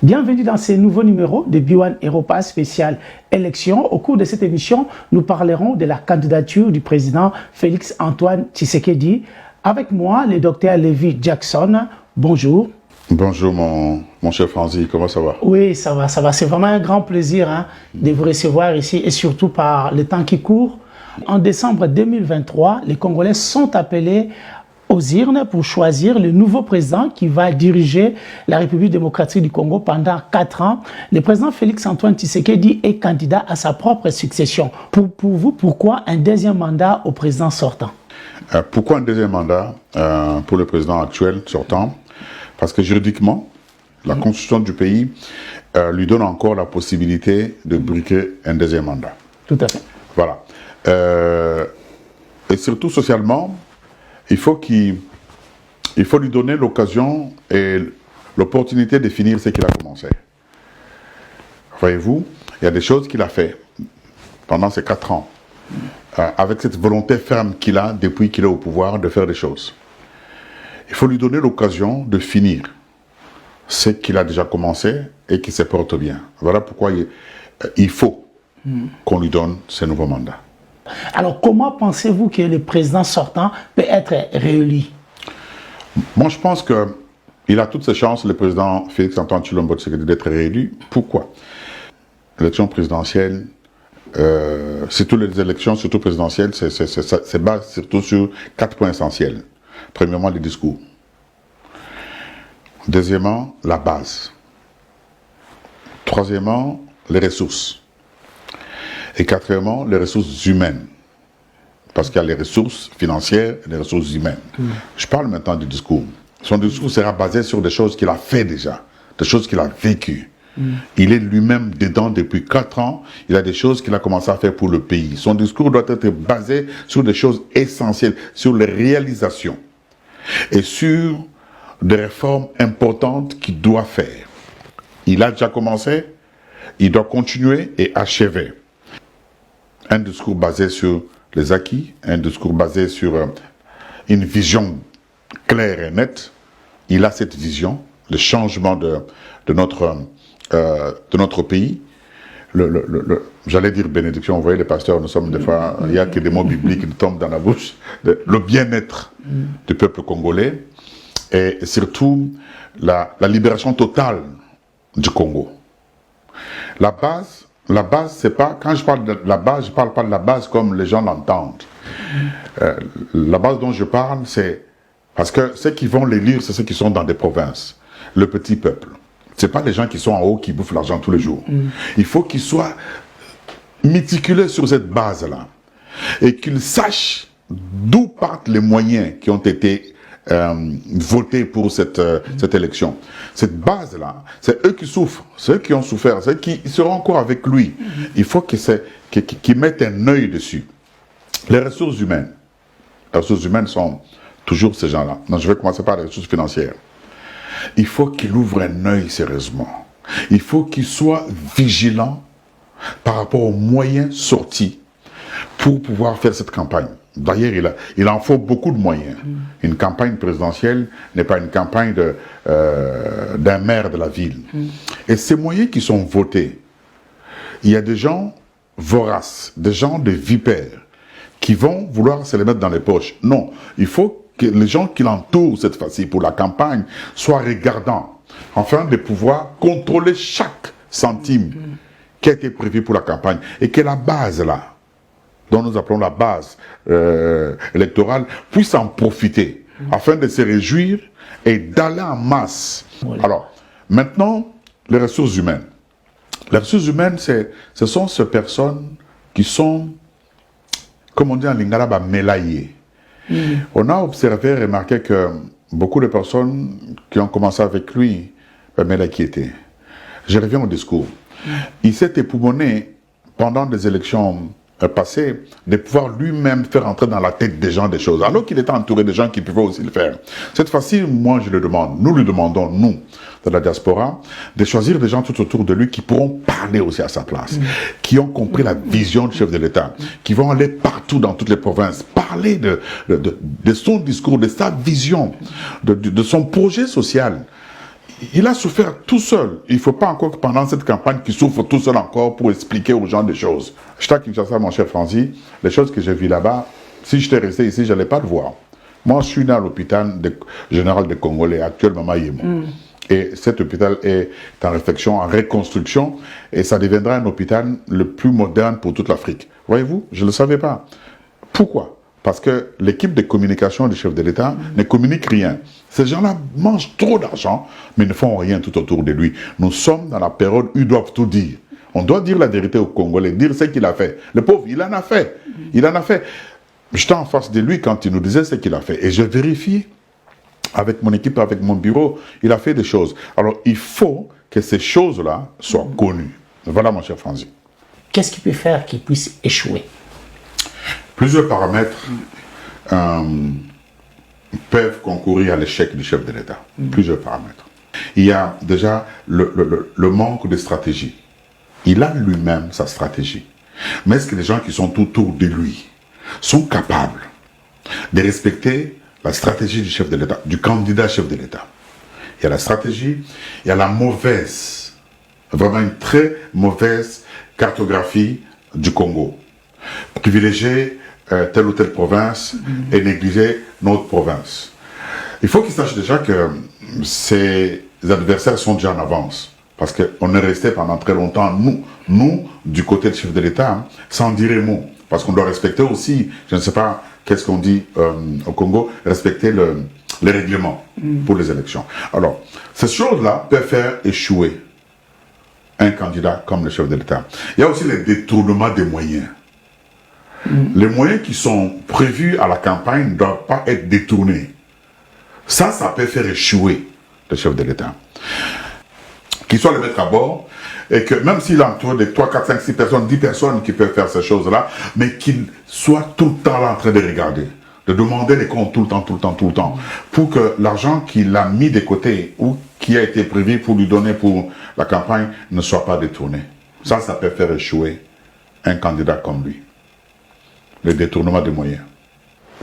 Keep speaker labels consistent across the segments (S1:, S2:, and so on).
S1: Bienvenue dans ce nouveau numéro de B1 Europa spécial élection. Au cours de cette émission, nous parlerons de la candidature du président Félix Antoine Tshisekedi. Avec moi, le docteur Levi Jackson. Bonjour.
S2: Bonjour mon cher Franzi, comment ça va?
S1: Oui, ça va. C'est vraiment un grand plaisir de vous recevoir ici et surtout par le temps qui court. En décembre 2023, les Congolais sont appelés aux urnes pour choisir le nouveau président qui va diriger la République démocratique du Congo pendant 4 ans. Le président Félix Antoine Tshisekedi est candidat à sa propre succession. Pour vous, pourquoi un deuxième mandat au président sortant?
S2: Pourquoi un deuxième mandat pour le président actuel sortant? Parce que juridiquement, la constitution du pays lui donne encore la possibilité de briquer un deuxième mandat.
S1: Tout à fait.
S2: Voilà. Et surtout socialement, il faut lui donner l'occasion et l'opportunité de finir ce qu'il a commencé. Voyez-vous, il y a des choses qu'il a fait pendant ces 4 ans, avec cette volonté ferme qu'il a depuis qu'il est au pouvoir de faire des choses. Il faut lui donner l'occasion de finir ce qu'il a déjà commencé et qui se porte bien. Voilà pourquoi il faut qu'on lui donne ce nouveau mandat.
S1: Alors, comment pensez-vous que le président sortant peut être réélu?
S2: Moi, je pense qu'il a toutes ses chances, le président Félix Antoine Tshilombo Tshisekedi, d'être réélu. Pourquoi? L'élection présidentielle, surtout les élections, surtout présidentielles, c'est base surtout sur 4 points essentiels. Premièrement, les discours. Deuxièmement, la base. Troisièmement, les ressources. Et quatrièmement, les ressources humaines. Parce qu'il y a les ressources financières et les ressources humaines. Je parle maintenant du discours. Son discours sera basé sur des choses qu'il a fait déjà, des choses qu'il a vécues. Il est lui-même dedans depuis 4 ans. Il a des choses qu'il a commencé à faire pour le pays. Son discours doit être basé sur des choses essentielles, sur les réalisations et sur des réformes importantes qu'il doit faire. Il a déjà commencé, il doit continuer et achever. Un discours basé sur les acquis, un discours basé sur une vision claire et nette. Il a cette vision, le changement de notre pays. J'allais dire bénédiction, vous voyez les pasteurs, nous sommes des fois, il n'y a que des mots bibliques qui nous tombent dans la bouche. Le bien-être du peuple congolais et surtout la libération totale du Congo. La base, c'est pas, quand je parle de la base, je ne parle pas de la base comme les gens l'entendent. La base dont je parle, c'est parce que ceux qui vont l'élire, c'est ceux qui sont dans des provinces, le petit peuple. Ce n'est pas les gens qui sont en haut qui bouffent l'argent tous les jours. Il faut qu'ils soient méticuleux sur cette base-là et qu'ils sachent d'où partent les moyens qui ont été votés pour cette élection. Cette base-là, c'est eux qui souffrent, ceux qui ont souffert, ceux qui seront encore avec lui. Il faut qu'ils mettent un œil dessus. Les ressources humaines sont toujours ces gens-là. Donc je vais commencer par les ressources financières. Il faut qu'il ouvre un œil sérieusement. Il faut qu'il soit vigilant par rapport aux moyens sortis pour pouvoir faire cette campagne. D'ailleurs, il en faut beaucoup de moyens. Une campagne présidentielle n'est pas une campagne d'un maire de la ville. Et ces moyens qui sont votés, il y a des gens voraces, des gens de vipères, qui vont vouloir se les mettre dans les poches. Non, il faut que les gens qui l'entourent cette fois-ci pour la campagne soient regardants, afin de pouvoir contrôler chaque centime qui a été prévu pour la campagne. Et que la base là, dont nous appelons la base électorale, puisse en profiter, afin de se réjouir et d'aller en masse. Oui. Alors, maintenant, les ressources humaines. Les ressources humaines, ce sont ces personnes qui sont, comme on dit en lingala, mélaillées. On a observé, remarqué que beaucoup de personnes qui ont commencé avec lui, mélaillées qui étaient. Je reviens au discours. Il s'est époumoné pendant des élections passé de pouvoir lui-même faire entrer dans la tête des gens des choses, alors qu'il était entouré de gens qui pouvaient aussi le faire. Cette fois-ci, moi je le demande, nous lui demandons, nous, de la diaspora, de choisir des gens tout autour de lui qui pourront parler aussi à sa place, qui ont compris la vision du chef de l'État, qui vont aller partout dans toutes les provinces, parler de son discours, de sa vision, de son projet social. il a souffert tout seul. Il ne faut pas encore que pendant cette campagne qu'il souffre tout seul encore pour expliquer aux gens des choses. J'étais à Kinshasa, mon cher Franzi, les choses que j'ai vues là-bas, si j'étais resté ici, je n'allais pas le voir. Moi, je suis né à l'hôpital général des Congolais, actuellement à Yémo. Et cet hôpital est en réflexion, en reconstruction, et ça deviendra un hôpital le plus moderne pour toute l'Afrique. Voyez-vous, je ne le savais pas. Pourquoi? Parce que l'équipe de communication du chef de l'État ne communique rien. Ces gens-là mangent trop d'argent, mais ne font rien tout autour de lui. Nous sommes dans la période où ils doivent tout dire. On doit dire la vérité aux Congolais, dire ce qu'il a fait. Le pauvre, il en a fait. Il en a fait. J'étais en face de lui quand il nous disait ce qu'il a fait. Et je vérifie avec mon équipe, avec mon bureau, il a fait des choses. Alors, il faut que ces choses-là soient connues. Voilà, mon cher Franzi.
S1: Qu'est-ce qui peut faire qu'il puisse échouer?
S2: Plusieurs paramètres peuvent concourir à l'échec du chef de l'État. Plusieurs paramètres. Il y a déjà le manque de stratégie. Il a lui-même sa stratégie. Mais est-ce que les gens qui sont autour de lui sont capables de respecter la stratégie du chef de l'État, du candidat chef de l'État? Il y a la stratégie, il y a la mauvaise, vraiment une très mauvaise cartographie du Congo. Privilégier telle ou telle province et négliger notre province. Il faut qu'ils sachent déjà que ces adversaires sont déjà en avance. Parce qu'on est resté pendant très longtemps, nous du côté du chef de l'État, sans dire un mot. Parce qu'on doit respecter aussi, je ne sais pas qu'est-ce qu'on dit au Congo, respecter les règlements pour les élections. Alors, ces choses-là peuvent faire échouer un candidat comme le chef de l'État. Il y a aussi les détournements des moyens. Les moyens qui sont prévus à la campagne ne doivent pas être détournés. Ça peut faire échouer le chef de l'État. Qu'il soit le mettre à bord, et que même s'il entoure de 3, 4, 5, 6 personnes, 10 personnes qui peuvent faire ces choses-là, mais qu'il soit tout le temps là en train de regarder, de demander les comptes tout le temps, pour que l'argent qu'il a mis de côté ou qui a été prévu pour lui donner pour la campagne ne soit pas détourné. Ça peut faire échouer un candidat comme lui. Le détournement des moyens.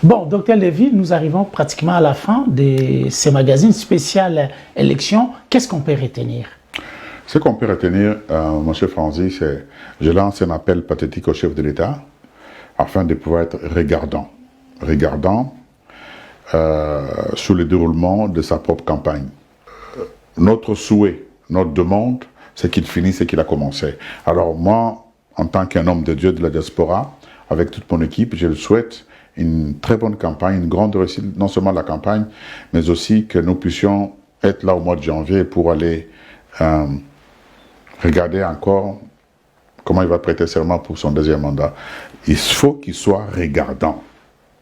S1: Bon, docteur Lévy, nous arrivons pratiquement à la fin de ces magazines spéciales élections. Qu'est-ce qu'on peut retenir?
S2: Ce qu'on peut retenir, M. Franzi, c'est je lance un appel pathétique au chef de l'État afin de pouvoir être regardant sur le déroulement de sa propre campagne. Notre souhait, notre demande, c'est qu'il finisse ce qu'il a commencé. Alors moi, en tant qu'un homme de Dieu de la diaspora, avec toute mon équipe, je le souhaite une très bonne campagne, une grande réussite, non seulement la campagne, mais aussi que nous puissions être là au mois de janvier pour aller regarder encore comment il va prêter serment pour son deuxième mandat. Il faut qu'il soit regardant.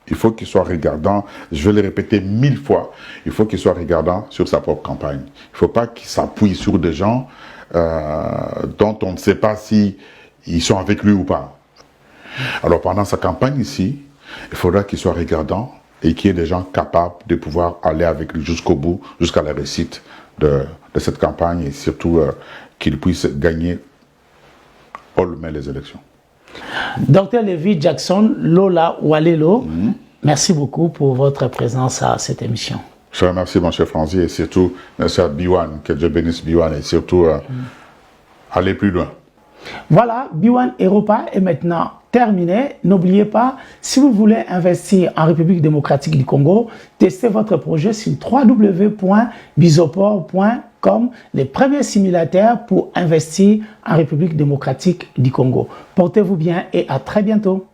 S2: Il faut qu'il soit regardant, je vais le répéter 1000 fois, il faut qu'il soit regardant sur sa propre campagne. Il ne faut pas qu'il s'appuie sur des gens dont on ne sait pas si ils sont avec lui ou pas. Alors pendant sa campagne ici, il faudra qu'il soit regardant et qu'il y ait des gens capables de pouvoir aller avec lui jusqu'au bout, jusqu'à la réussite de cette campagne et surtout qu'il puisse gagner haut le main les élections.
S1: Docteur Lévy Jackson Lola Walelo, merci beaucoup pour votre présence à cette émission.
S2: Je remercie mon cher Franzi et surtout merci à Biwan, que Dieu bénisse Biwan et surtout aller plus loin.
S1: Voilà, Biwan Europa est maintenant terminé. N'oubliez pas, si vous voulez investir en République démocratique du Congo, testez votre projet sur www.bizoport.com, les premiers simulateurs pour investir en République démocratique du Congo. Portez-vous bien et à très bientôt.